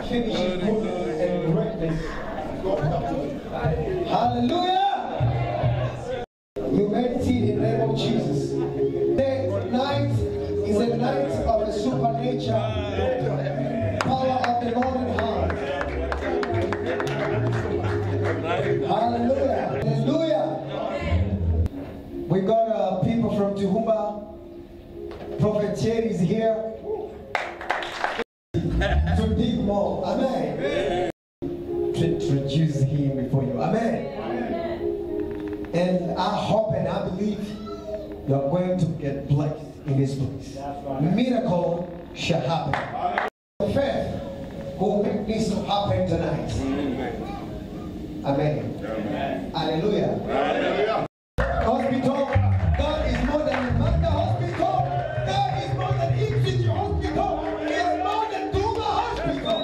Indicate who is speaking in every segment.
Speaker 1: finishing good and greatness. Hallelujah! You meditate in the name of Jesus. The night is a night of the supernatural power of the Lord in hand. Hallelujah! Hallelujah! We got people from Tuhumba. Prophet Thierry is here to dig more. Amen. To introduce him before you. Amen. And I hope and I believe you are going to get blessed in this place. Miracle shall happen. Faith will make this to happen tonight. Amen. Hallelujah. Hallelujah. Hospital, God is more than Manda Hospital. God is more than Ipswich Hospital. He is more than Duma Hospital.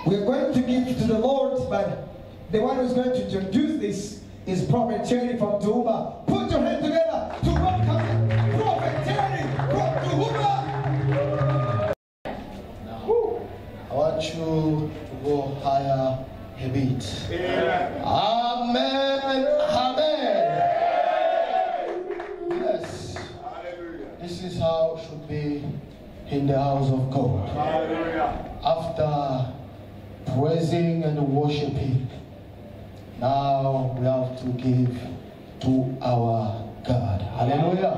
Speaker 1: We're going to give to the Lord, but the one who's going to introduce this is Prophet Thierry from Tuhumba. Put your hands together to welcome Prophet Thierry from Tuhumba.
Speaker 2: Now, I want you to go higher a bit. Amen. Amen. Yes. This is how it should be in the house of God. After praising and worshiping, now we have to give to our God. Hallelujah.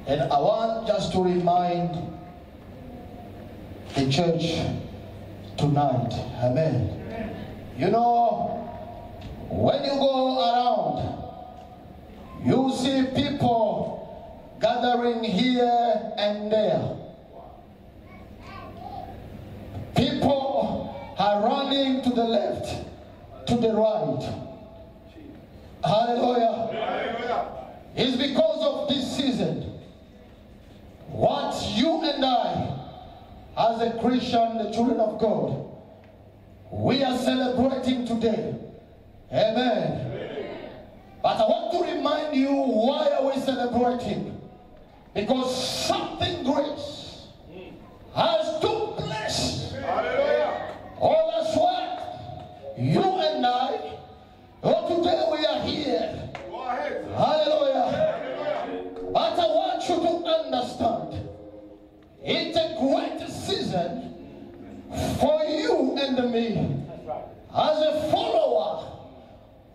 Speaker 2: And I want just to remind the church tonight, amen. You know, when you go around, you see people gathering here and there. People are running to the left, to the right. Hallelujah. It's because of this season. What you and I, as a Christian, the children of God, we are celebrating today. Amen. But I want to remind you, why are we celebrating? Because something great has took place. Oh, that's why you and I, today we are here. Hallelujah. But I want you to understand, it's a great season for you and me as a follower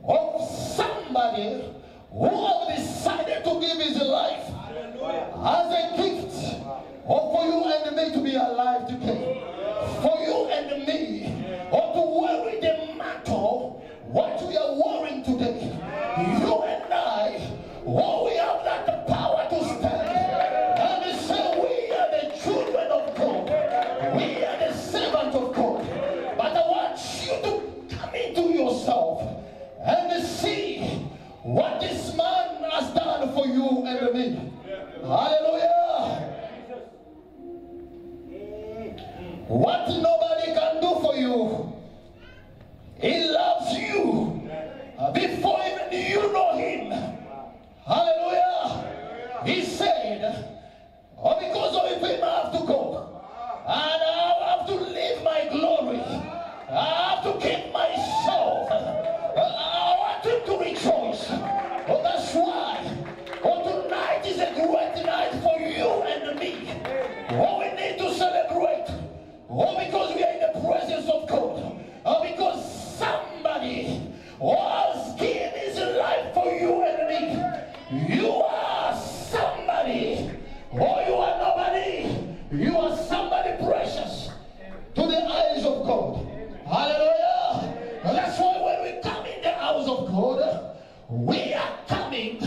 Speaker 2: of somebody who has decided to give his life as a gift, or for you and me to be alive today, for you and me, or to wear the mantle what we are wearing today. You and I, oh, we have that power to stand and say we are the children of God, we are the servant of God. But I want you to come into yourself and see what this man has done for you and me. Hallelujah. What nobody can do for you, he loves you before even you know him. Hallelujah. He said, oh, because of him I have to go, and I have to leave my glory, I have to keep myself, I want him to rejoice. Oh, that's why, oh, tonight is a great night for you and me. Oh, we need to celebrate. Oh, because we are in the presence of God. Oh, because somebody has given his life for you and me. You are somebody. Oh, you are nobody. You are somebody precious to the eyes of God. Hallelujah. That's why when we come in the house of God, we are coming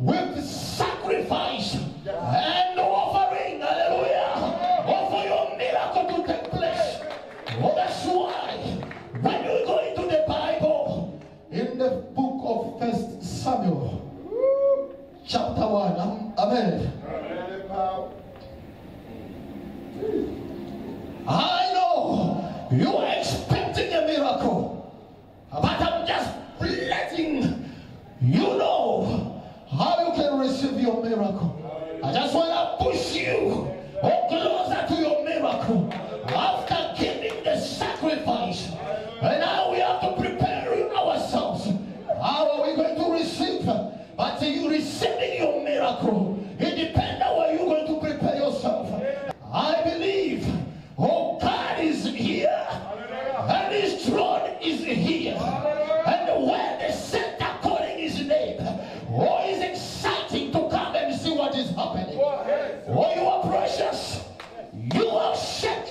Speaker 2: with sacrifice and offering. Hallelujah. Oh, for your miracle to take place. Oh, that's why when you go into the Bible, in the book of 1 Samuel, chapter 1, amen. I know you are expecting a miracle, but I'm just letting you know how you can receive your miracle. I just want to push you closer to your miracle.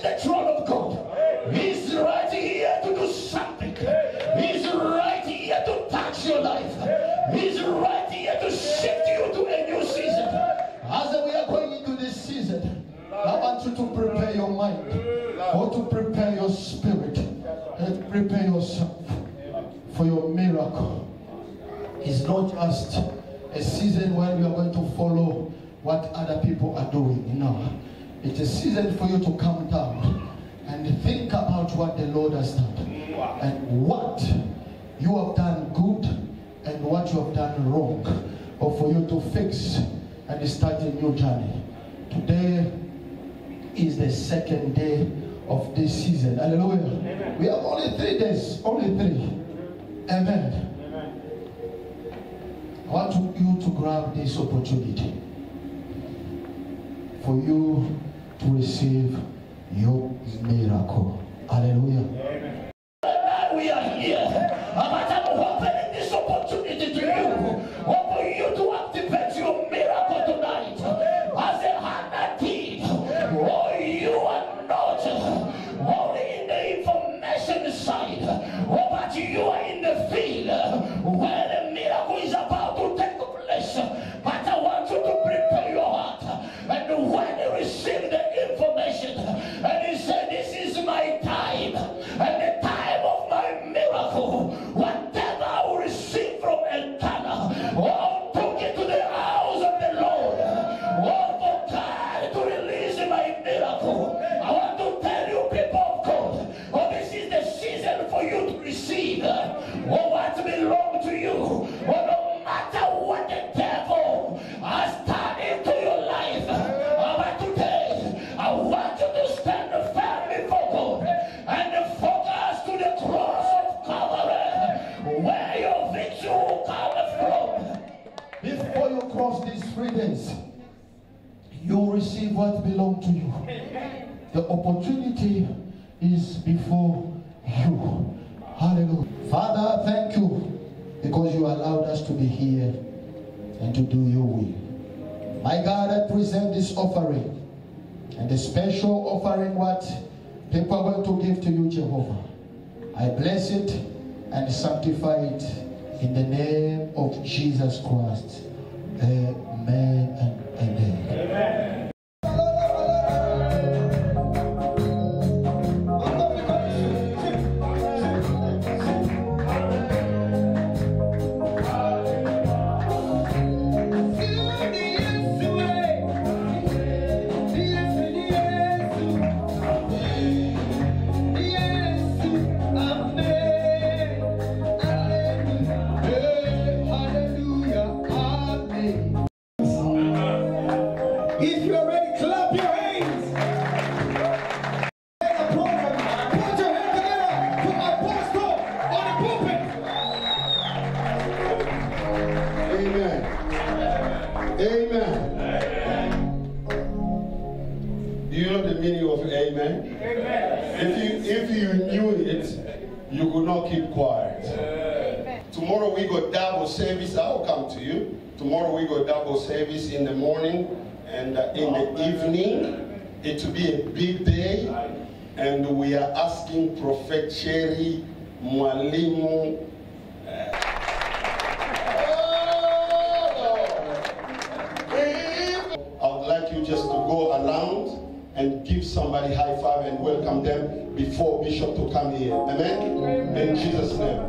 Speaker 2: the throne of God. He's right here to do something. He's right here to touch your life. He's right here to shift you to a new season. As we are going into this season, I want you to prepare your mind, or to prepare your spirit, and prepare yourself for your miracle. It's not just a season when you are going to follow what other people are doing. No. It's a season for you to come down and think about what the Lord has done and what you have done good and what you have done wrong, or for you to fix and start a new journey. Today is the second day of this season. Hallelujah. Amen. We have only 3 days. Only 3. Amen. I want you to grab this opportunity for you to receive your miracle. Hallelujah. Amen. Now we are here. I'm opening this opportunity to you. For you to activate your miracle tonight. As a Hannah did. Oh, you are not only in the information side, but you are in the field where the miracle is about to take place. But I want you to prepare your heart. And when you receive the information, and he said, this is my time, and the time of my miracle, whatever I will receive from Elkanah, oh, took it to the house of the Lord, oh, for God to release my miracle. I want to tell you, people of God, oh, this is the season for you to receive, oh, what belongs to you, oh, no matter what the devil has done into your life. But today, I want you to stand firm before God and focus to the cross of Calvary, where your victory will come from. Before you cross these 3 days, you will receive what belongs to you. The opportunity is before you. Hallelujah. Father, thank you because you allowed us to be here and to do your will. My God, I present this offering and the special offering what people are going to give to you, Jehovah. I bless it and sanctify it in the name of Jesus Christ. Amen and amen. Amen.
Speaker 1: If you are ready, clap your hands. Put your hands together for Apostle on the pulpit.
Speaker 2: Amen. Amen. Do you know the meaning of amen? Amen. If you knew it, you could not keep quiet. Amen. Tomorrow we got double service. I'll come to you. Tomorrow we got double service in the morning and in the evening. It will be a big day, and we are asking Prophet Cherry Mwalimu. I would like you just to go around and give somebody high five and welcome them before Bishop to come here. Amen? In Jesus' name.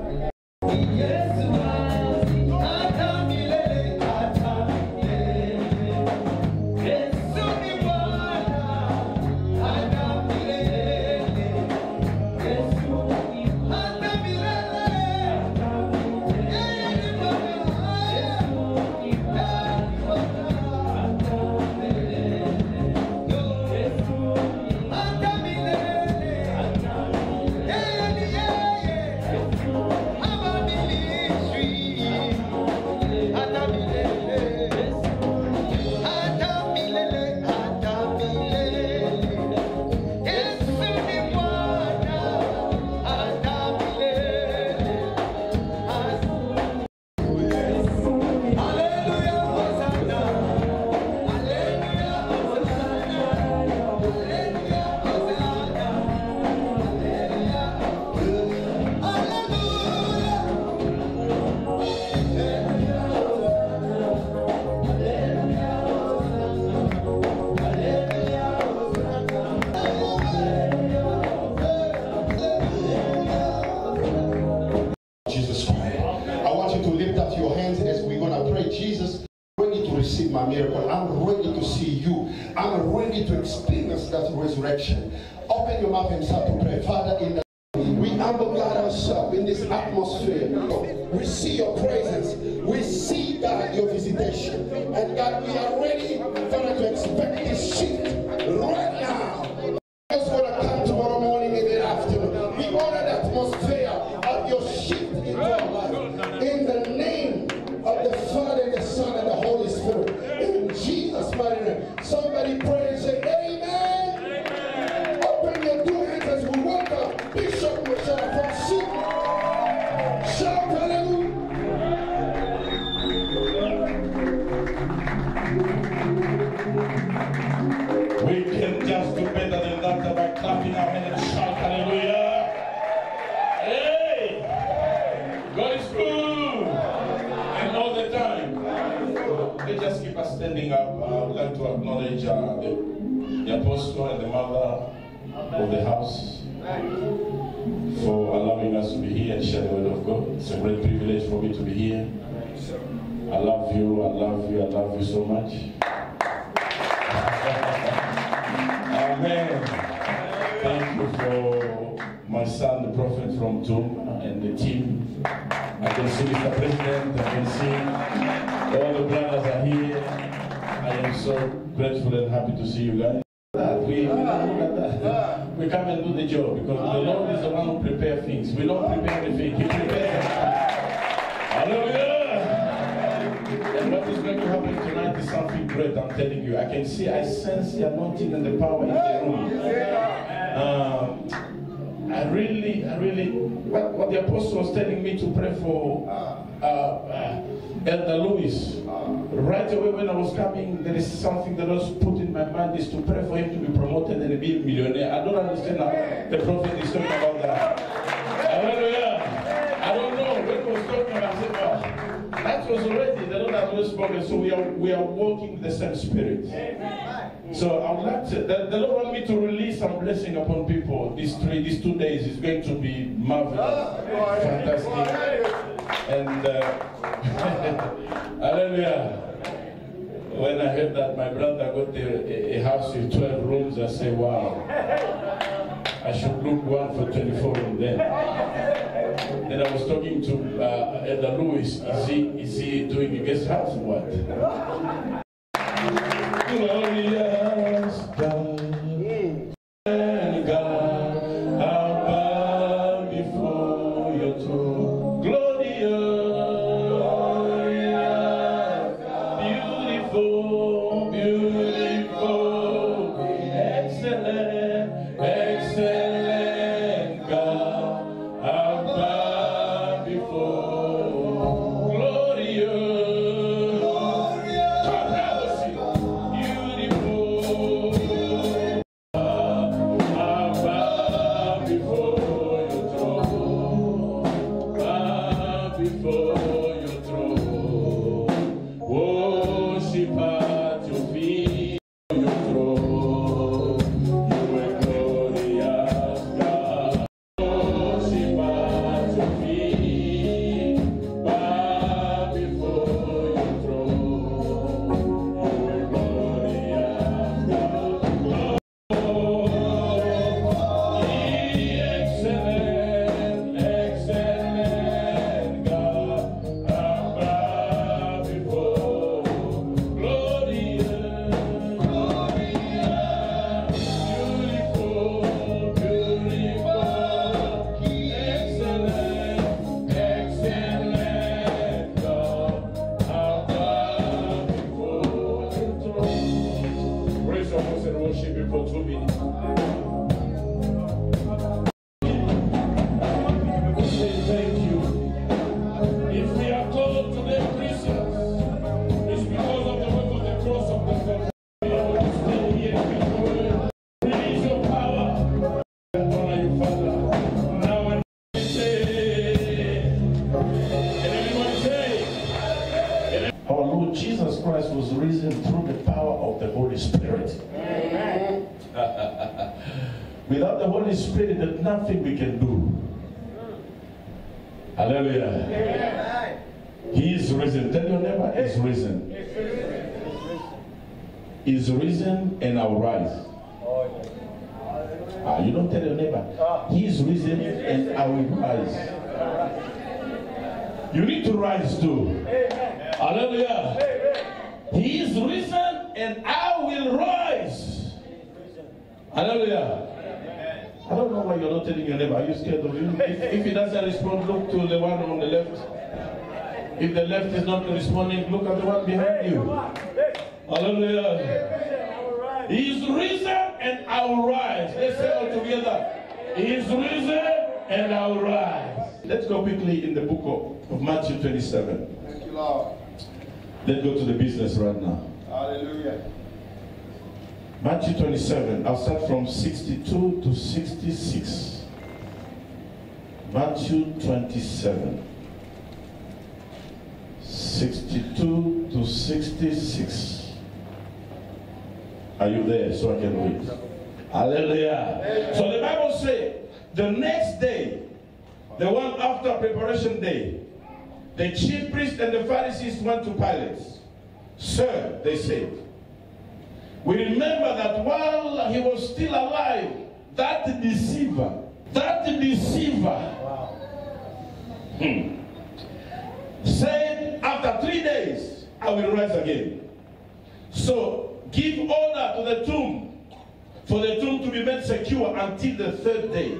Speaker 2: your mouth and start to pray. Father, in the we humble God ourselves in this atmosphere. We see your presence. We see, God, your visitation. And God, we are ready, Father, to expect this shift right now. It's going to come tomorrow morning and the afternoon. We honor the atmosphere of your shift into our life. In the name of the Father, and the Son, and the Holy Spirit. In Jesus' mighty name. Somebody pray and say, Amen. Amen. Open your two hands as we welcome Bishop Michelle from Soup. Shout hallelujah.
Speaker 3: We can just do better than that by clapping our hands and shout hallelujah. Hey! God is good! And all the time. They just keep us standing up. I would like to acknowledge the apostle and the mother of the house for allowing us to be here and share the word of God. It's a great privilege for me to be here. I love you, I love you, I love you so much. Amen. Thank you for my son, the prophet from Tum, and the team. I can see Mr. President, I can see all the brothers are here. I am so grateful and happy to see you guys. We come and do the job because the Lord is the one who prepares things. We don't prepare anything, He prepares. Hallelujah! And what is going to happen tonight is something great, I'm telling you. I can see, I sense the anointing and the power in the room. I really, what the apostle was telling me to pray for Elder Lewis. Right away when I was coming, there is something that was put in my mind is to pray for him to be promoted and be a millionaire. I don't understand how the prophet is talking about that. Hallelujah. I don't know when he was talking about it, but that was already, the Lord has already spoken, so we are walking with the same spirit. So I would like to, the Lord wants me to release some blessing upon people. These 2 days is going to be marvelous, fantastic. And hallelujah. When I heard that my brother got a house with 12 rooms, I said, wow. I should look one for 24 rooms then. Then I was talking to Elder Lewis. Is he doing a guest house or what? Glorious God, and God, I'll bow before your throne. Glorious, beautiful, beautiful, excellent, excellent God, I'll bow before. Glorious, Without the Holy Spirit, there's nothing we can do. Hallelujah. He is risen. Tell your neighbor, He's risen. He's risen and I'll rise. You don't tell your neighbor. He is risen and I will rise. You need to rise too. Hallelujah. He is risen and I will rise. Hallelujah. I don't know why you're not telling your neighbor. Are you scared of him? If he doesn't respond, look to the one on the left. If the left is not responding, look at the one behind you. Hallelujah. He is risen and I will rise. Let's say all together. He is risen and I will rise. Let's go quickly in the book of Matthew 27.
Speaker 2: Thank you, Lord.
Speaker 3: Let's go to the business right now.
Speaker 2: Hallelujah.
Speaker 3: Matthew 27. I'll start from 62 to 66. Matthew 27. 62 to 66. Are you there so I can read? Hallelujah. So the Bible says, the next day, the one after preparation day, the chief priests and the Pharisees went to Pilate. Sir, they said, we remember that while he was still alive, that deceiver, said, after 3 days, I will rise again. So, give order to the tomb, for the tomb to be made secure until the 3rd day.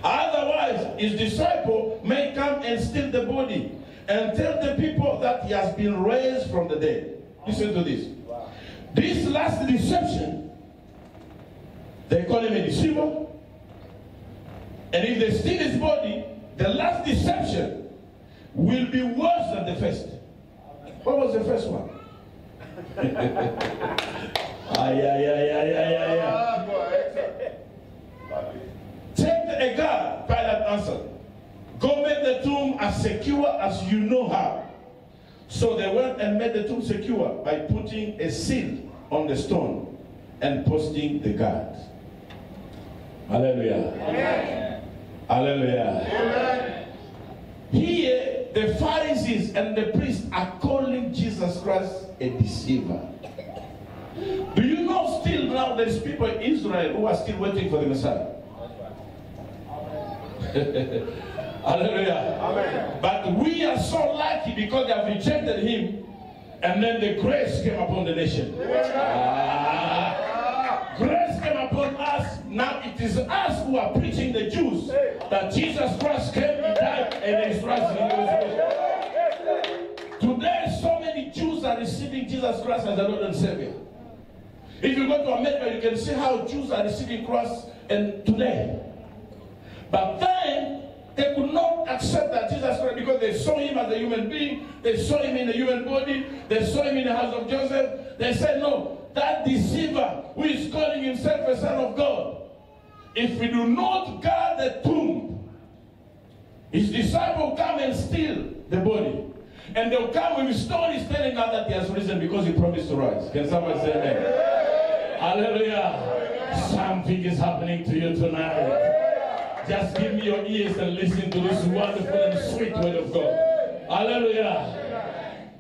Speaker 3: Otherwise, his disciple may come and steal the body and tell the people that he has been raised from the dead. Listen to this. This last deception, they call him a deceiver. And if they steal his body, the last deception will be worse than the first. What was the first one? Take a guard, Pilate answered. Go make the tomb as secure as you know how. So they went and made the tomb secure by putting a seal on the stone and posting the guard. Hallelujah. Amen. Hallelujah. Amen. Here, the Pharisees and the priests are calling Jesus Christ a deceiver. Do you know still now there's people in Israel who are still waiting for the Messiah? Hallelujah. Amen. But we are so lucky because they have rejected him, and then the grace came upon the nation. Grace came upon us. Now it is us who are preaching the Jews that Jesus Christ came, he died, and he is rising. Today, so many Jews are receiving Jesus Christ as the Lord and Savior. If you go to America, you can see how Jews are receiving Christ and today. But then, they could not accept that Jesus Christ because they saw him as a human being, they saw him in a human body, they saw him in the house of Joseph. They said, no, that deceiver who is calling himself a son of God, if we do not guard the tomb, his disciples come and steal the body. And they'll come with stories telling us that he has risen because he promised to rise. Can somebody say amen? Hallelujah. Something is happening to you tonight. Just give me your ears and listen to this wonderful and sweet word of God. Hallelujah.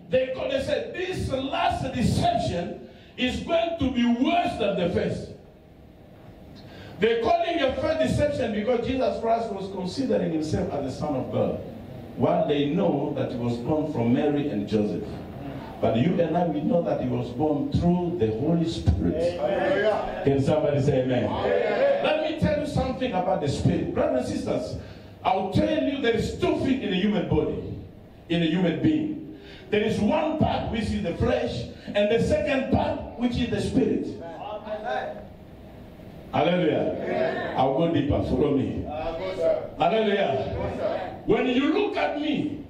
Speaker 3: They said this last deception is going to be worse than the first. They're calling a first deception because Jesus Christ was considering himself as the Son of God. While they know that he was born from Mary and Joseph. But you and I, we know that he was born through the Holy Spirit. Hallelujah. Can somebody say amen? Hallelujah. Let me tell you something about the Spirit. Brothers and sisters, I'll tell you there is 2 feet in a human body, in a human being. There is one part which is the flesh, and the second part which is the Spirit. Hallelujah. Amen. I'll go deeper. Follow me. Hallelujah. When you look at me,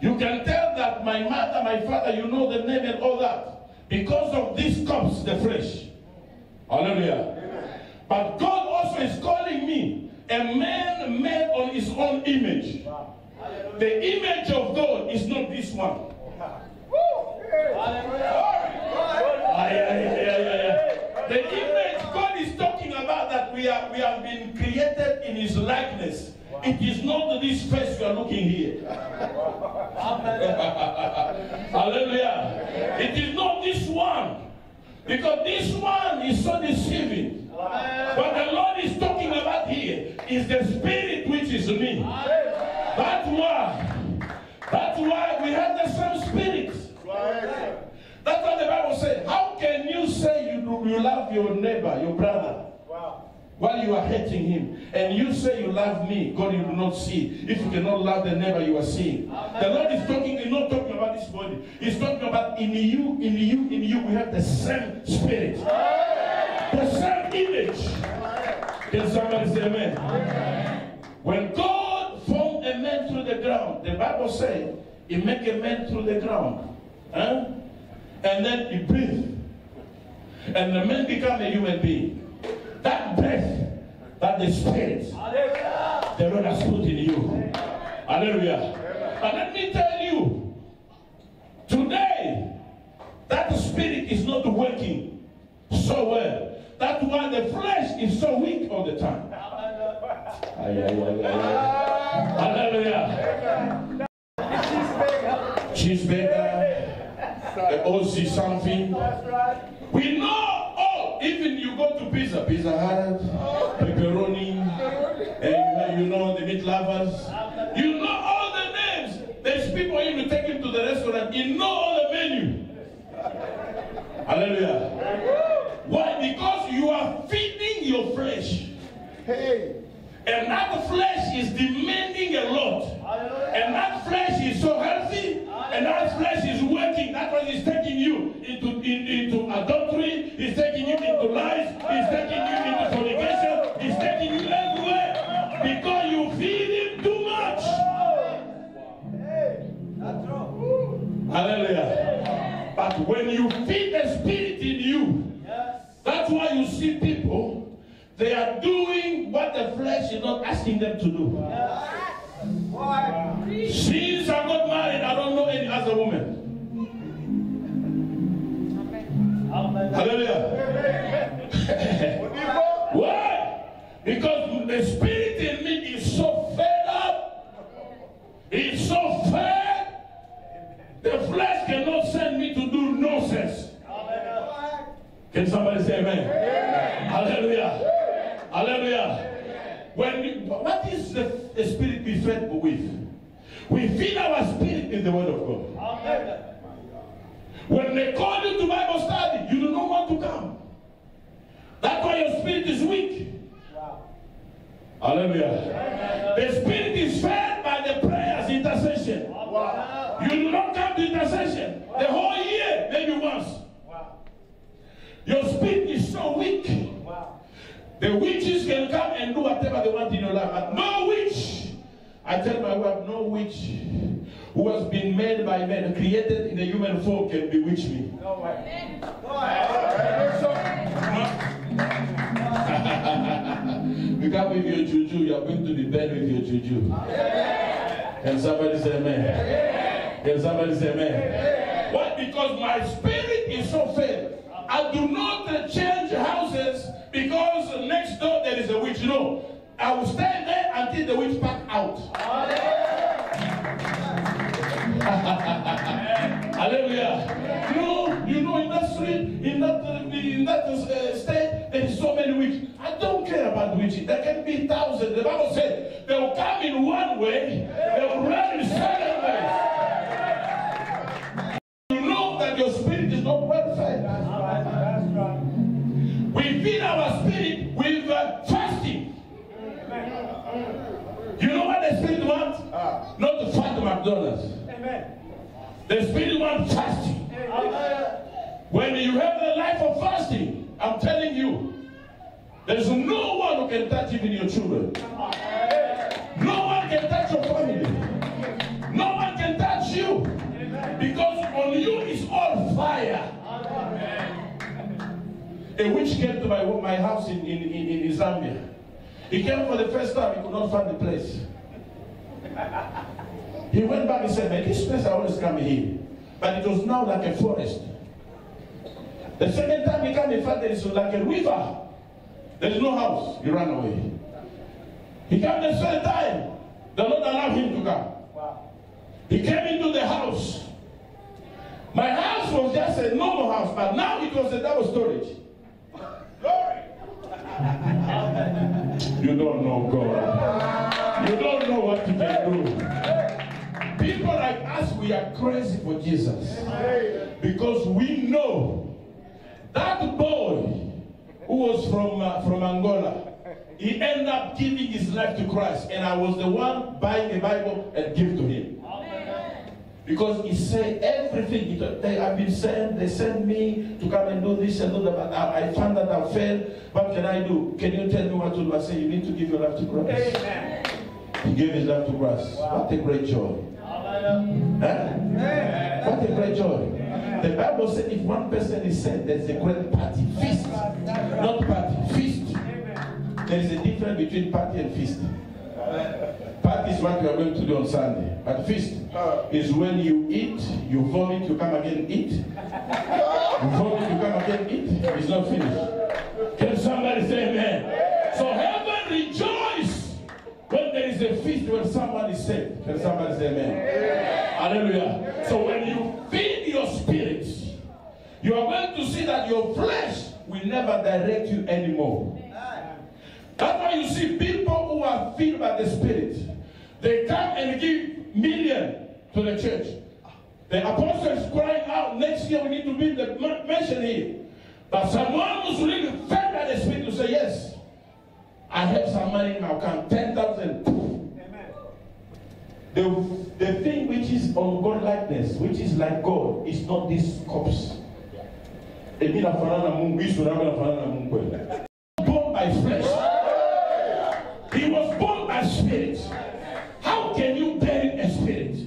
Speaker 3: you can tell that my mother, my father, you know the name and all that. Because of this corpse, the flesh. Hallelujah. Amen. But God also is calling me a man made on his own image. Wow. The image of God is not this one. The image God is talking about that we have been created in his likeness. It is not this face you are looking here. Hallelujah. It is not this one. Because this one is so deceiving. What the Lord is talking about here is the spirit which is in me. That's why we have the same spirit. That's what the Bible says. How can you say you love your neighbor, your brother, while you are hating him? And you say you love me, God you do not see. If you cannot love the neighbor you are seeing. The Lord is talking, he's not talking about this body. He's talking about in you, we have the same spirit. The same image. Can somebody say amen? When God formed a man through the ground, the Bible says he make a man through the ground. And then he breathed. And the man became a human being. That breath, that the spirit, the Lord has put in you. Hallelujah. And let me tell you, today, that spirit is not working so well. That's why the flesh is so weak all the time. Hallelujah. Cheeseburger, OC something. We know all. Even you go to Pizza Hut, pepperoni, and you know the meat lovers. You know all the names. There's people even take him to the restaurant. You know all the menu. Hallelujah. Why? Because you are feeding your flesh. And that flesh is demanding a lot. And that flesh is so healthy. And that flesh is working. That's why it's taking you into adultery. It's taking you into lies. It's taking you into fornication. It's taking you everywhere. Because you feed him too much. Hallelujah. But when you feed the spirit in you, that's why you see people, they are doing what the flesh is not asking them to do. Since I got married, I don't know any other woman. Hallelujah. Why? Because the spirit in me is so fed up. It's so fed. The flesh cannot send me to do nonsense. Can somebody say amen? Hallelujah. Hallelujah. What is the spirit we fed with? We feed our spirit in the word of God. When they call you to Bible study, you do not want to come. That's why your spirit is weak. Hallelujah. The spirit is fed by the prayers, intercession. You do not come to intercession the whole year, maybe once. Your spirit is so weak. The witches can come and do whatever they want in your life. But no witch, I tell my wife, no witch who has been made by men, created in a human form, can bewitch me. No way. You come with your juju, you are going to the bed with your juju. Can somebody say amen? Can somebody say amen? Why? Because my spirit is so fed. I do not change houses because next door there is a witch. No. I will stay there until the witch pack out. Hallelujah. You know, in that street, in that state, there is so many witches. I don't care about witches. There can be thousands. The Bible says they will come in one way, they will run in 7 ways. You know that your spirit is not well fed. We feed our spirit with fasting. You know what the spirit wants? Not to fight McDonald's. Amen. The spirit wants fasting. When you have the life of fasting, I'm telling you, there's no one who can touch even your children. No one can touch your family. No one can touch you. Because on you is all fire. A witch came to my house in Zambia. He came for the first time, he could not find the place. He went back and said, man, this place I always come here. But it was now like a forest. The second time he came, he found there is like a river. There is no house. He ran away. He came the third time. The Lord allowed him to come. He came into the house. My house was just a normal house, but now it was a double storage. Glory. You don't know God. You don't know what He can do. People like us, we are crazy for Jesus. Because we know that boy who was from Angola, he ended up giving his life to Christ. And I was the one buying the Bible and give to him. Because he said everything. They have been sent. They sent me to come and do this and do that. But I found that I failed. What can I do? Can you tell me what to do? I said, you need to give your life to Christ. Amen. He gave his life to Christ. Wow. What a great joy. Huh? What a great joy. The Bible said if one person is saved, there's a great party. Feast. Not party. Feast. There is a difference between party and feast. Party is what we are going to do on Sunday. But feast is when you eat, you vomit, you come again eat. You vomit, you come again eat. It's not finished. Can somebody say amen? So heaven rejoice when there is a feast when someone is saved. Can somebody say amen? Hallelujah. So when you feed your spirit, you are going to see that your flesh will never direct you anymore. That's why you see people who are filled by the Spirit. They come and give millions to the church. The apostles crying out, next year we need to build the mansion here. But someone who's really filled by the Spirit will say, yes, I have some money in my account, 10,000. The thing which is on God likeness, which is like God, is not this corpse. Born by flesh. He was born by spirit. How can you bury a spirit?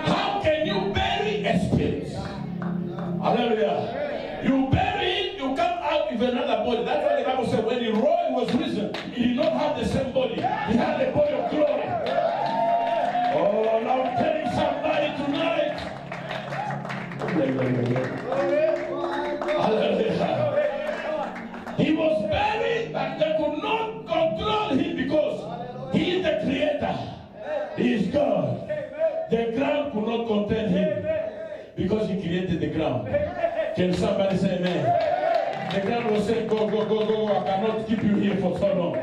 Speaker 3: How can you bury a spirit? Hallelujah. You bury it, you come out with another body. That's why the Bible said when Roy was risen, he did not have the same body. He had the body of glory. Oh, I'm telling somebody tonight. Hallelujah. He was buried, but they could not control him because he is the creator. He is God. The ground could not contain him because he created the ground. Can somebody say amen? The ground was saying, go, go, go, go. I cannot keep you here for so long.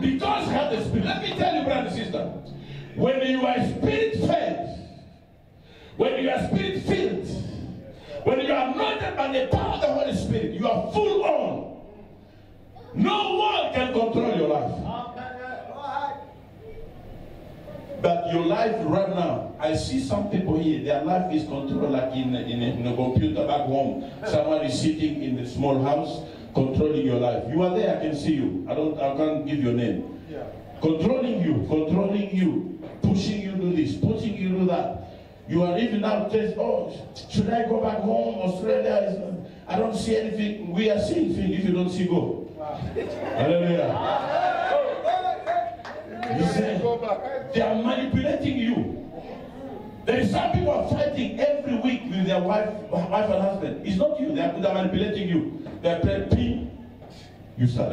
Speaker 3: Because he had the Spirit. Let me tell you, brother and sister, when you are spirit-fed, when you are spirit-filled, when you are anointed by the power of the Holy Spirit, you are full on. No one can control your life. But your life right now, I see some people here, their life is controlled like in a computer back home. Someone is sitting in the small house, controlling your life. You are there, I can see you. I can't give your name. Yeah. Controlling you, pushing you to do this, pushing you to do that. You are even now saying, oh, should I go back home? Australia, I don't see anything. We are seeing things. If you don't see, go. Wow. Hallelujah. They are manipulating you. There is some people are fighting every week with their wife and husband. It's not you. They are manipulating you. They are playing pin. You start.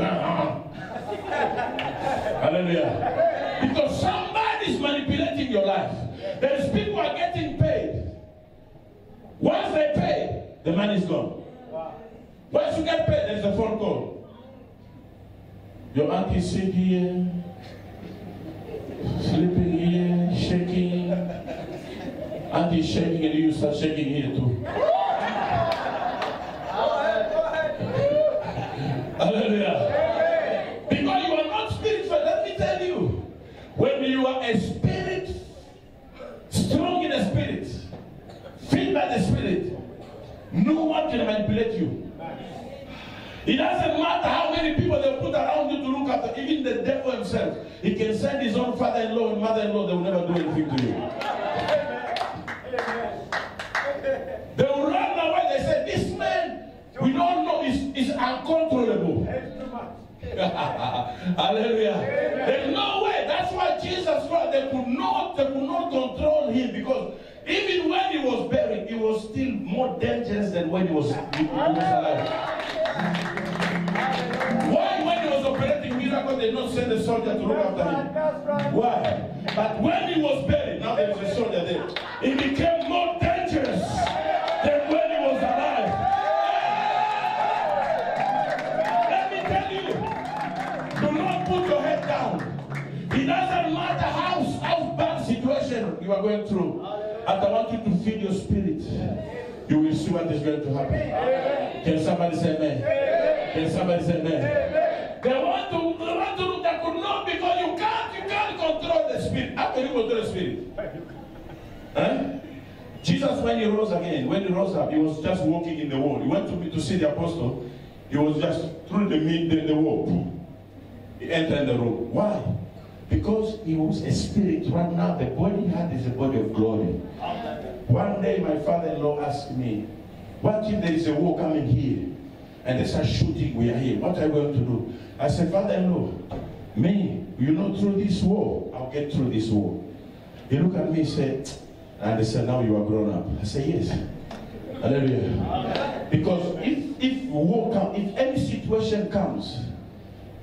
Speaker 3: Hallelujah. Because somebody is manipulating your life. There is people who are getting paid. Once they pay, the money is gone. Wow. Once you get paid, there's a phone call. Your auntie is sick here, sleeping here, shaking. Auntie is shaking and you start shaking here too. Hallelujah. Because you are not spiritual, let me tell you. When you are a spirit, strong in the Spirit, filled by the Spirit, no one can manipulate you. It doesn't matter how many people they put around you to look after, even the devil himself. He can send his own father-in-law and mother-in-law, they will never do anything to you. They will run away, they say, this man, we don't know, is uncontrollable. Hallelujah. There's no way. That's why Jesus Christ, they could not control him, because even when he was buried, he was still more dangerous than when he was alive. Why when he was operating miracle, they did not send a soldier to look after him? Why? But when he was buried, now there is a soldier there. He became more dangerous than when he was alive. It doesn't matter how bad situation you are going through. And I want you to feed your spirit. You will see what is going to happen. Can somebody say amen? Can somebody say amen? They want to look at you, no, because you can't control the spirit. How can you control the spirit? Huh? Jesus, when he rose up, he was just walking in the wall. He went to see the apostle. He was just through the wall. He entered the room. Why? Because he was a spirit. Right now, the body he had is a body of glory. One day, my father-in-law asked me, what if there is a war coming here? And they start shooting, we are here. What are we going to do? I said, father-in-law, me, through this war, I'll get through this war. He looked at me and said, and they said, now you are grown up. I said, yes. Hallelujah. Because if war comes, if any situation comes,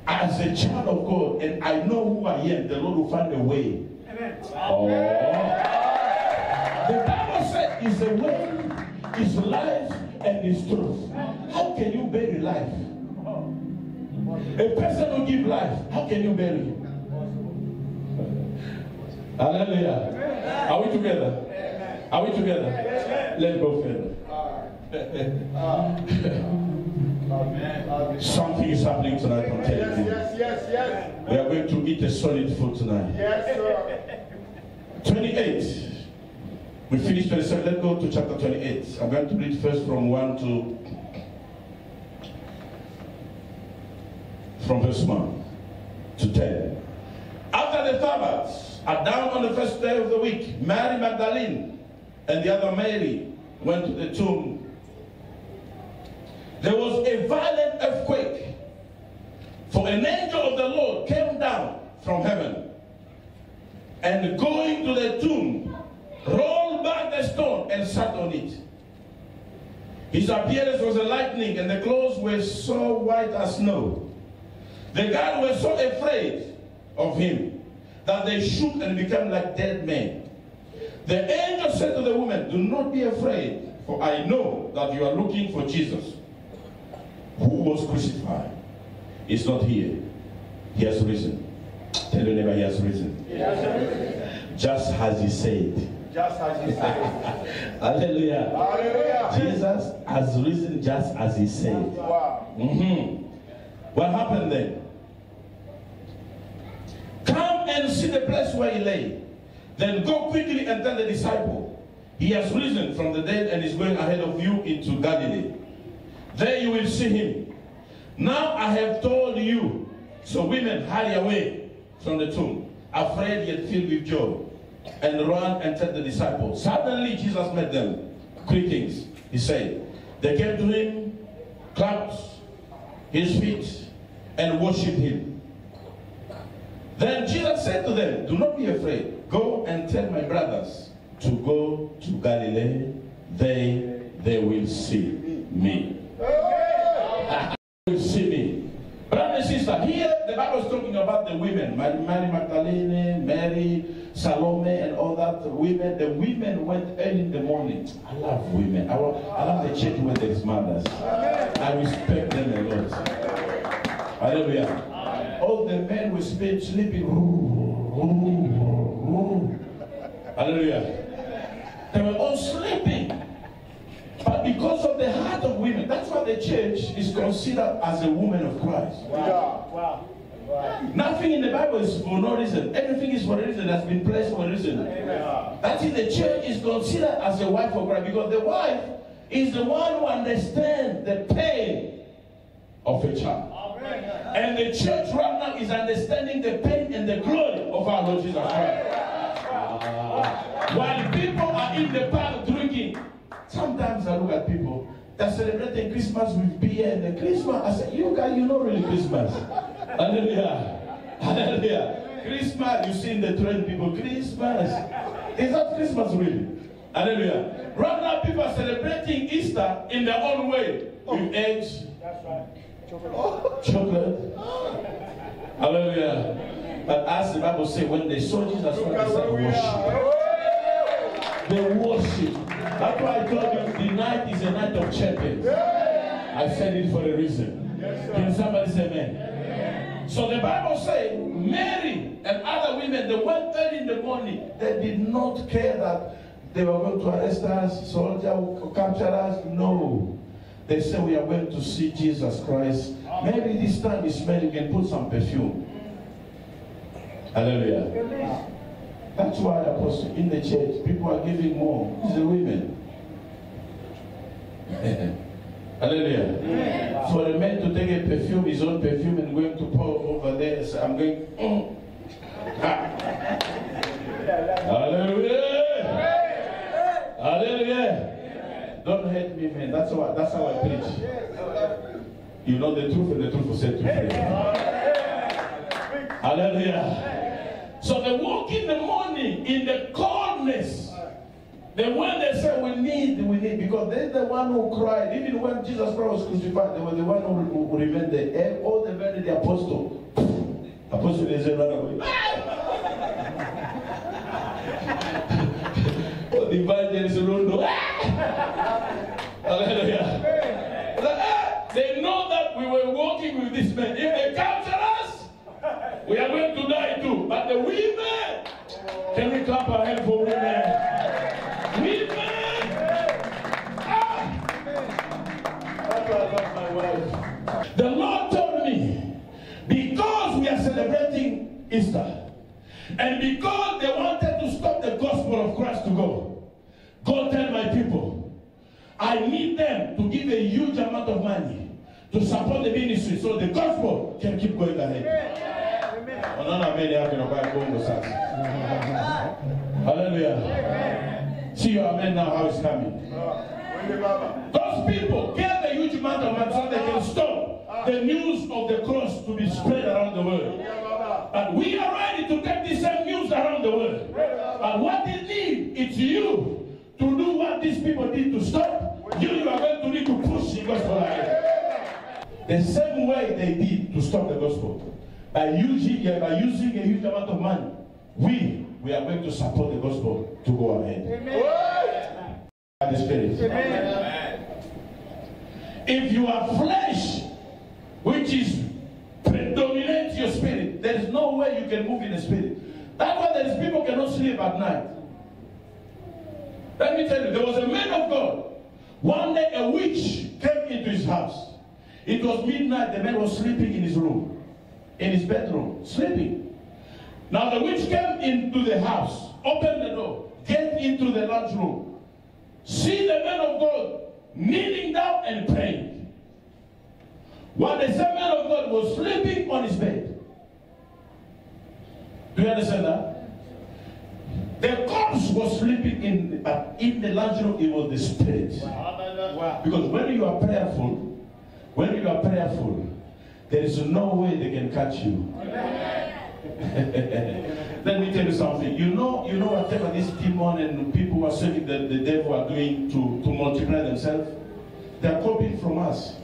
Speaker 3: as a child of God, and I know who I am, the Lord will find a way. Amen. Oh. The Bible said, is the way, is life, and is truth. How can you bury life? A person who gives life, how can you bury him? Hallelujah. Are we together? Are we together? Let's go further. Something is happening tonight, I'm telling you. Yes. We are going to eat a solid food tonight. Yes, sir. 28. We finished 27. Let's go to chapter 28. I'm going to read first from verse 1 to 10. After the Sabbath, down on the first day of the week, Mary Magdalene and the other Mary went to the tomb. There was a violent earthquake, for an angel of the Lord came down from heaven, and going to the tomb, rolled back the stone and sat on it. His appearance was a lightning, and the clothes were so white as snow. The guards were so afraid of him that they shook and became like dead men. The angel said to the woman, do not be afraid, for I know that you are looking for Jesus, who was crucified. He's not here. He has risen. Tell your neighbor, he has risen. He has risen. Just as he said. Just as he said. Hallelujah. Hallelujah. Jesus has risen just as he said. Wow. What happened then? Come and see the place where he lay. Then go quickly and tell the disciple, he has risen from the dead and is going ahead of you into Galilee. There you will see him. Now I have told you. So women hurry away from the tomb, afraid yet filled with joy, and ran and told the disciples. Suddenly Jesus met them. Greetings, he said. They came to him, clapped his feet, and worshipped him. Then Jesus said to them, do not be afraid. Go and tell my brothers to go to Galilee. They will see me. Will see me. Brother and sister, here the Bible is talking about the women. Mary Magdalene, Mary, Salome, and all that women. The women went early in the morning. I love women. I love the church where there is mothers. I respect them a lot. Hallelujah. All the men were sleeping. Hallelujah. They were all sleeping. But because of the heart of women, that's why the church is considered as a woman of Christ. Wow. Nothing in the Bible is for no reason. Everything is for a reason. That's been placed for a reason. That's why the church is considered as a wife of Christ, because the wife is the one who understands the pain of a child. And the church right now is understanding the pain and the glory of our Lord Jesus Christ. While people are in the park drinking, sometimes I look at people that celebrating Christmas with beer and the Christmas. I say, you guys, you know really Christmas. Hallelujah. Hallelujah. Christmas, you see in the trend, people, Christmas. Is that Christmas really? Hallelujah. Right now, people are celebrating Easter in their own way. With eggs. That's right. Chocolate. Hallelujah. But as the Bible says, when they saw Jesus, they started worship. They worship. That's why I told you the night is a night of champions. I said it for a reason. Can somebody say amen? So the Bible says Mary and other women, they went early in the morning. They did not care that they were going to arrest us, soldier will capture us. No. They said we are going to see Jesus Christ. Maybe this time you smell, you can put some perfume. Hallelujah. That's why, Apostle, in the church, people are giving more. It's the women. Hallelujah. Yeah. For a man to take a perfume, his own perfume, and going to pour over there, so I'm going, Hallelujah. Hallelujah. Don't hate me, man. That's how I preach. You know the truth, and the truth will set you free. Hallelujah. So they woke in the morning in the coldness. The one they said we need, because they're the one who cried. Even when Jesus Christ was crucified, they were the one who remained there. All the men, the apostle. Apostle, they said, run away. The evangelist don't know. Hallelujah. They know that we were walking with this man. If they capture us, we are going to die too. But the women, can we clap our hands for women? Women! That's why I love my wife. The Lord told me, because we are celebrating Easter, and because they wanted to stop the gospel of Christ to go tell my people, I need them to give a huge amount of money to support the ministry so the gospel can keep going ahead. Hallelujah. See your amen now, how it's coming. Those people gave a huge amount of money so they can stop the news of the cross to be spread around the world. And we are ready to take the same news around the world. And what they need, it's you to do what these people did to stop. You are going to need to push the gospel ahead. The same way they did to stop the gospel. By using a huge amount of money, we are going to support the gospel to go ahead. Amen. The Spirit. Amen. If you are flesh, which is predominates your spirit, there is no way you can move in the spirit. That's why there is people cannot sleep at night. Let me tell you, there was a man of God. One day a witch came into his house. It was midnight, the man was sleeping in his room. In his bedroom, sleeping. Now the witch came into the house, opened the door, get into the large room, see the man of God kneeling down and praying. While the same man of God was sleeping on his bed. Do you understand that? The corpse was sleeping but in the large room, it was the spirit. Wow. Because when you are prayerful, there is no way they can catch you. Let me tell you something. You know whatever this demon and people who are serving the devil are doing to multiply themselves, they are copying from us.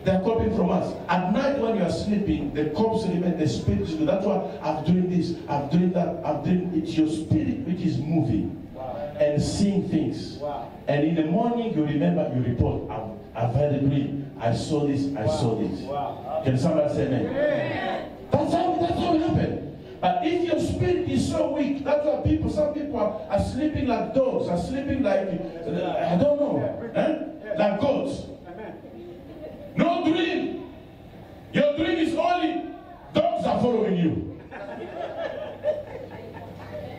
Speaker 3: They are copying from us. At night when you are sleeping, the corpse remains, the spirit is. That's why I'm doing this, I'm doing that, I'm doing it. It's your spirit which is moving and seeing things. And in the morning you remember, you report, I've had a dream. I saw this, I saw this. Can somebody say amen? That's how it happened. But if your spirit is so weak, that's why some people are sleeping like dogs, are sleeping like, I don't know, like goats. No dream. Your dream is only dogs are following you.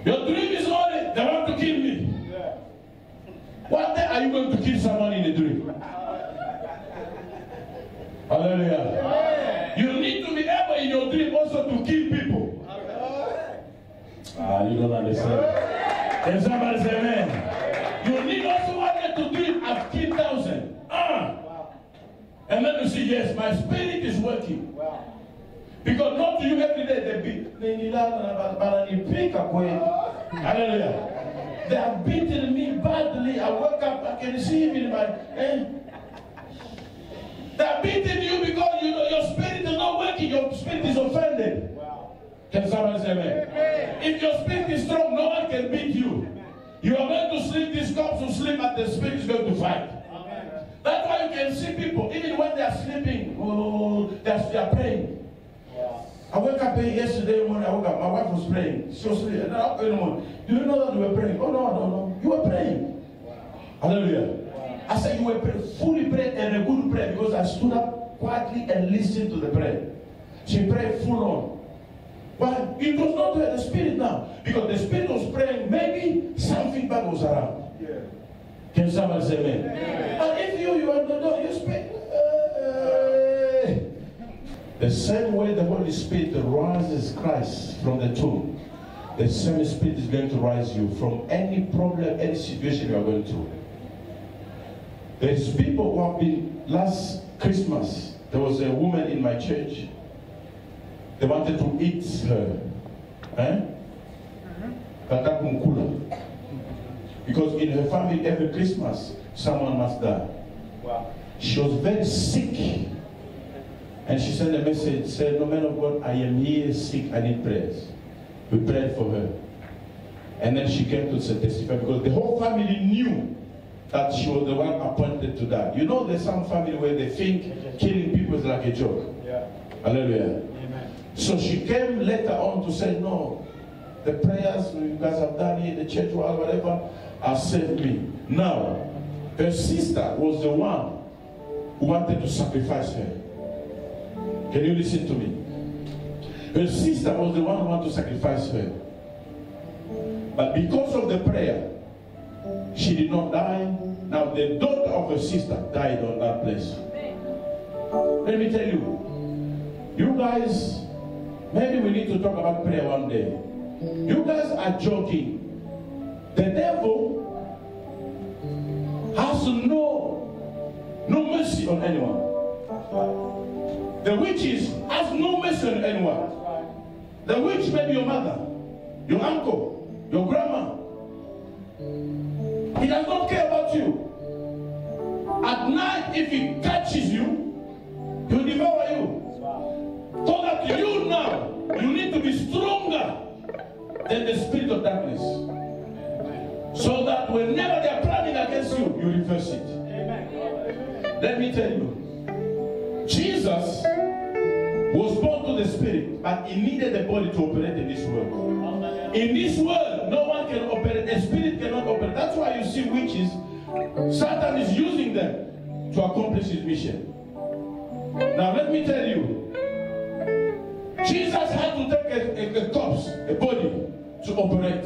Speaker 3: Your dream is only they want to kill me. One day are you going to kill someone in a dream? Hallelujah. You need to be able in your dream also to kill people. You don't understand. Can somebody say amen? You need also one day to dream I've killed 1,000. And then you see, yes, my spirit is working. Because not to you every day they beat. Hallelujah. They have beaten me badly. I wake up, I can see him in my they are beating you because you know your spirit is not working, your spirit is offended. Can someone say amen? If your spirit is strong, no one can beat you. You are going to sleep, these cops will sleep, and the spirit is going to fight. That's why you can see people, even when they are sleeping, they are praying. I woke up yesterday morning, I woke up, my wife was praying. She was sleeping. And I woke up in the morning. Do you know that we were praying? Oh, no, I don't know. You were praying. Wow. Hallelujah. Wow. I said you were fully praying and a good prayer because I stood up quietly and listened to the prayer. She prayed full on. But it was not the spirit now. Because the spirit was praying, maybe something bad was around. Yeah. Can somebody say amen? Yeah. And if you are the door, you speak. The same way the Holy Spirit rises Christ from the tomb, the same Spirit is going to rise you from any problem, any situation you are going through. There's people who have been, last Christmas, there was a woman in my church. They wanted to eat her. Because in her family, every Christmas, someone must die. Wow. She was very sick. And she sent a message, said, no man of God, I am here sick, I need prayers. We prayed for her. And then she came to testify because the whole family knew that she was the one appointed to die. You know, there's some family where they think killing people is like a joke. Yeah. Hallelujah. Amen. So she came later on to say, no, the prayers you guys have done here, the church or whatever, have saved me. Now, her sister was the one who wanted to sacrifice her. Can you listen to me? Her sister was the one who wanted to sacrifice her. But because of the prayer, she did not die. Now the daughter of her sister died on that place. Let me tell you, you guys, maybe we need to talk about prayer one day. You guys are joking. The devil has no mercy on anyone. The witches has no mercy on anyone. The witch may be your mother, your uncle, your grandma. He does not care about you. At night, if he catches you, he will devour you. So that you now, you need to be stronger than the spirit of darkness. So that whenever they are planning against you, you reverse it. Let me tell you, Jesus was born to the spirit, but he needed a body to operate in this world. In this world, no one can operate. A spirit cannot operate. That's why you see witches. Satan is using them to accomplish his mission. Now let me tell you, Jesus had to take a corpse, a body, to operate.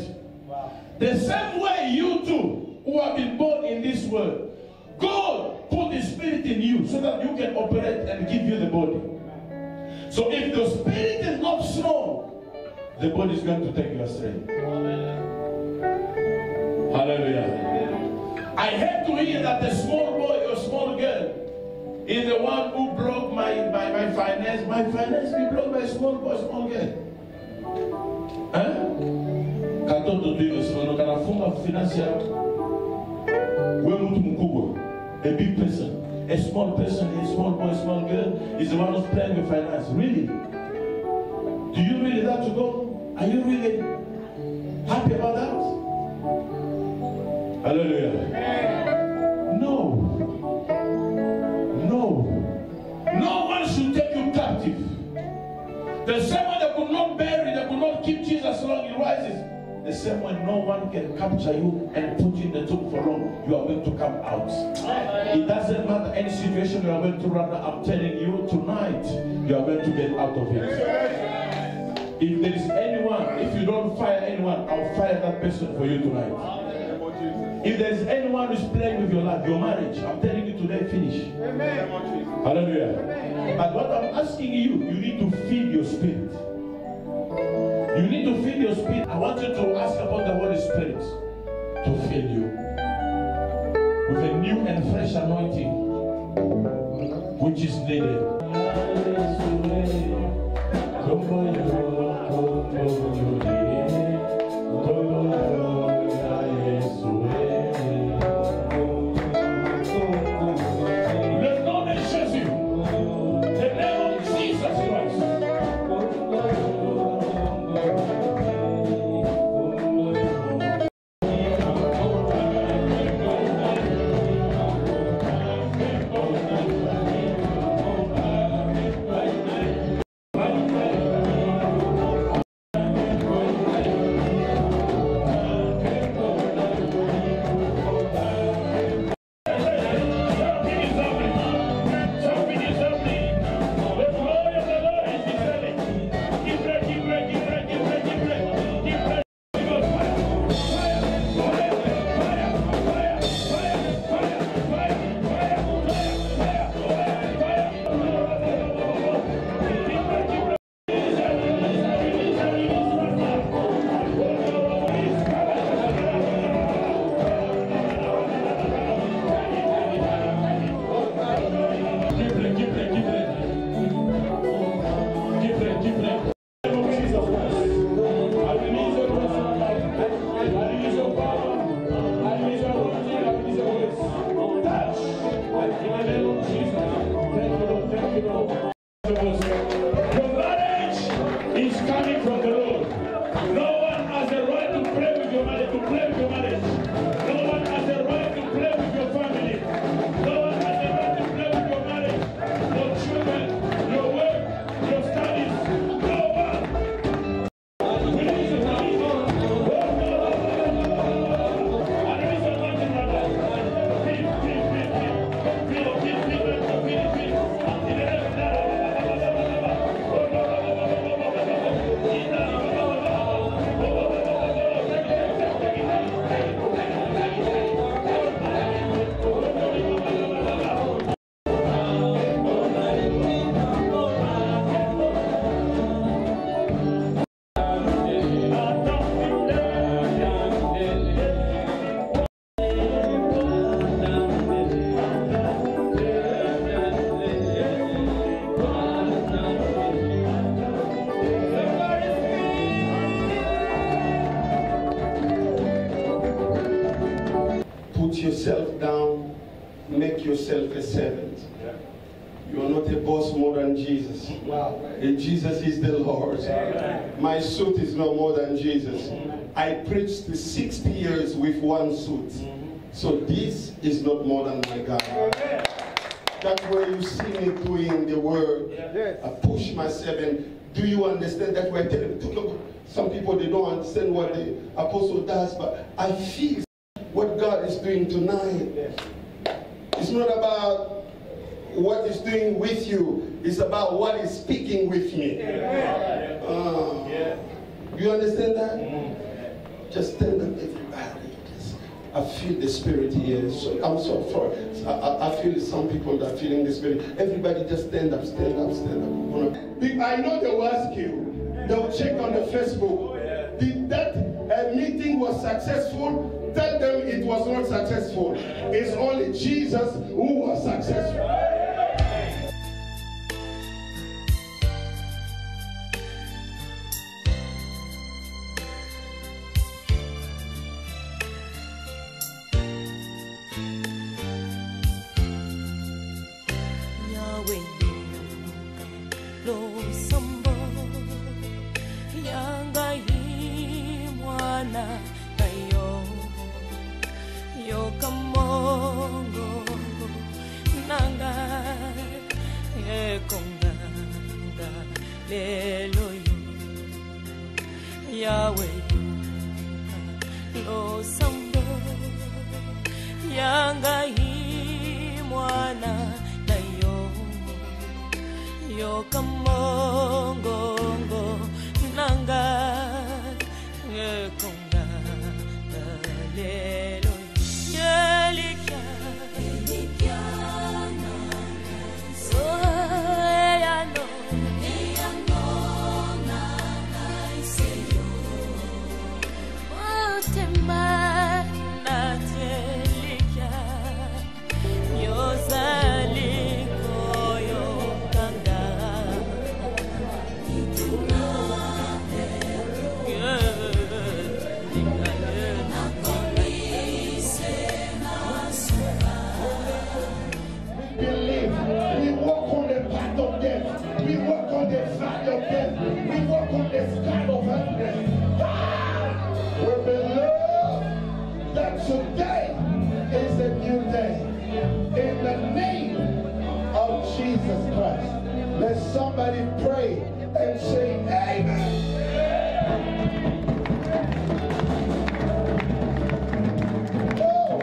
Speaker 3: The same way you two, who have been born in this world, God put the spirit in you so that you can operate and give you the body. So if the spirit is not strong, the body is going to take you astray. Hallelujah. I had to hear that a small boy or small girl is the one who broke my finance. My finance be broke by a small boy, small girl. Katoto tu kanafunga financial. We mtu mkubwa, a big person. A small person, a small boy, a small girl is the one who's playing with finance. Really? Do you really that to go? Are you really happy about that? Hallelujah. No. No. No one should take you captive. The same way they could not bury, they could not keep Jesus long he rises. The same way no one can capture you and put you in the tomb for long. You are going to come out. It doesn't matter any situation you are going to run. I'm telling you tonight, you are going to get out of it. If there is anyone, if you don't fire anyone, I'll fire that person for you tonight. If there is anyone who's playing with your life, your marriage, I'm telling you today, finish. Hallelujah. But what I'm asking you, you need to feed your spirit. You need to feed your spirit. I want you to ask about the Holy Spirit to fill you with a new and fresh anointing which is needed. Let no man chase you. The name of Jesus Christ. Your marriage is coming from the Lord. No one has a right to play with your marriage, No one has a right to play with your family. No one has a right to play with your marriage, your children, your work, your studies. No one.
Speaker 4: Put yourself down, make yourself a servant. You are not a boss more than Jesus.
Speaker 1: Wow.
Speaker 4: And Jesus is the Lord. My suit is no more than Jesus. I preached 60 years with one suit. So this is not more than my God. That's where you see me doing the word. I push myself, and do you understand that we're telling you? Some people, they don't understand what the apostle does, but I feel what God is doing tonight. It's not about what He's doing with you. It's about what He's speaking with me. You understand that? Just stand up, everybody. I feel the Spirit here. So I'm so sorry. I feel some people that are feeling the Spirit. Everybody just stand up, stand up, stand up. I know they will ask you. They will check on the Facebook. Did that meeting was successful? Tell them it was not successful. It's only Jesus who was successful. Somebody pray and say amen. Oh.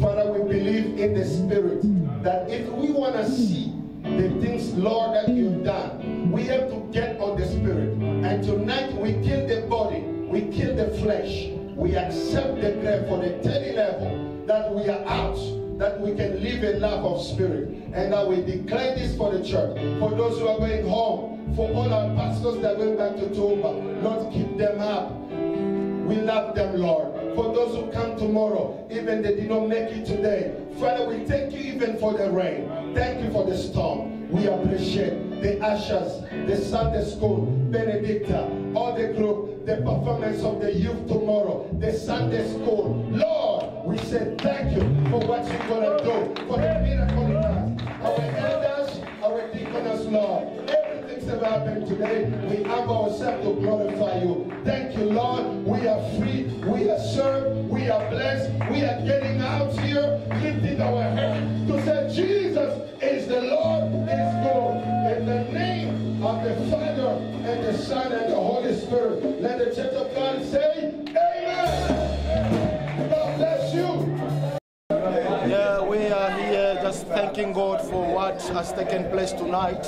Speaker 4: Father, we believe in the Spirit that if we want to see the things, Lord, that you've done, we have to get on the Spirit. And tonight we kill the body, we kill the flesh, we accept the grave for the 30 level that we are out, that we can live a life of Spirit. And now we declare this for the church, for those who are going home, for all our pastors that are going back to Tumba. Lord, keep them up. We love them, Lord. For those who come tomorrow, even they did not make it today, Father, we thank you even for the rain. Thank you for the storm. We appreciate the ushers, the Sunday school, Benedicta, all the group, the performance of the youth tomorrow, the Sunday school. Lord, we say thank you for what you're going to do, for the miracle in us. Our elders, our deaconess, Lord. Everything's ever happened today. We humble ourselves to glorify you. Thank you, Lord. We are free. We are served. We are blessed. We are getting out here, lifting our hands to say Jesus is the Lord, is good. In the name of the Father and the Son and the Holy Spirit, let the church of God say, Amen. God bless you.
Speaker 2: Yeah, we are here just thanking God for what has taken place tonight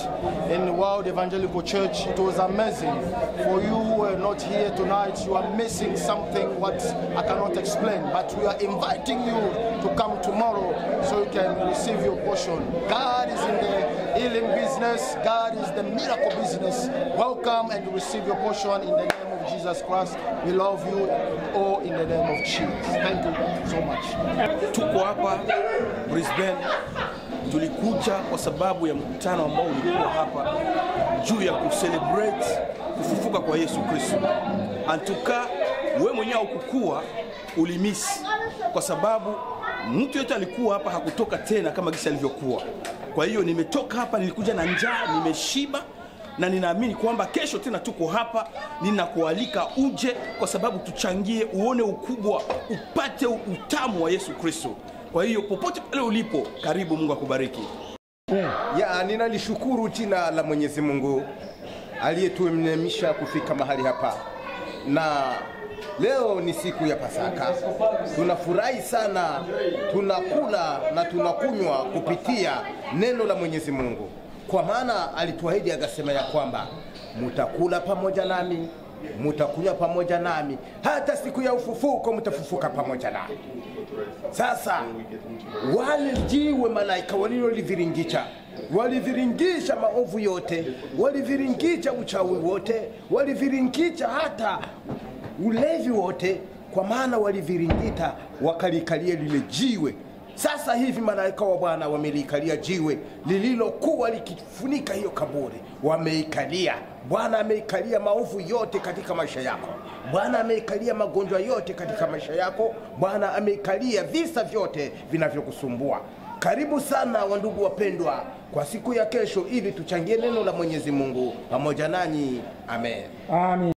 Speaker 2: in World Evangelical Church. It was amazing. For you who are not here tonight, you are missing something what I cannot explain, but we are inviting you to come tomorrow so you can receive your portion. God is in the healing business. God is the miracle business. Welcome and receive your portion in the name of Jesus Christ. We love you all in the name of Jesus. Thank you so much.
Speaker 5: Tuko hapa Brisbane, tulikuja kwa sababu ya mkutano ambao ulikuwa hapa juu ya kucelebrate kufufuka kwa Yesu Kristo. Antuka wewe mwenyewe ukukua ulimisi kwa sababu mtu yote alikuwa hapa hakutoka tena kama gisi alivyokuwa. Kwa hiyo nimetoka hapa, nilikuja na njaa, nimeshiba na ninaamini kwamba kesho tena tuko hapa. Ninakualika uje kwa sababu tuchangie, uone ukubwa, upate utamu wa Yesu Kristo. Kwa hiyo popote pale ulipo, karibu. Mungu akubariki.
Speaker 6: Ya, ninalishukuru jina la Mwenyezi Mungu aliyetunemisha kufika mahali hapa. Na leo ni siku ya Pasaka. Tunafurahi sana, tunakula na tunakunywa kupitia neno la Mwenyezi Mungu. Kwa maana alituahidi akasema ya kwamba mutakula pamoja nami, mutakunywa pamoja nami, hata siku ya ufufuko mutafufuka pamoja nami. Sasa wale jiwe malaika waliviringisha maovu yote, waliviringisha uchawi wote, waliviringisha hata ulevi wote, kwa maana waliviringita wakalikalia lile jiwe. Sasa hivi malaika wa Bwana wamelikalia jiwe lililokuwa likifunika hiyo kaburi. Wameikalia. Bwana ameikalia maovu yote katika maisha yako. Bwana ameikalia magonjwa yote katika maisha yako. Bwana ameikalia visa vyote vinavyokusumbua. Karibu sana wandugu wapendwa kwa siku ya kesho ili tuchangie neno la Mwenyezi Mungu pamoja nanyi. Amen.
Speaker 7: Amen.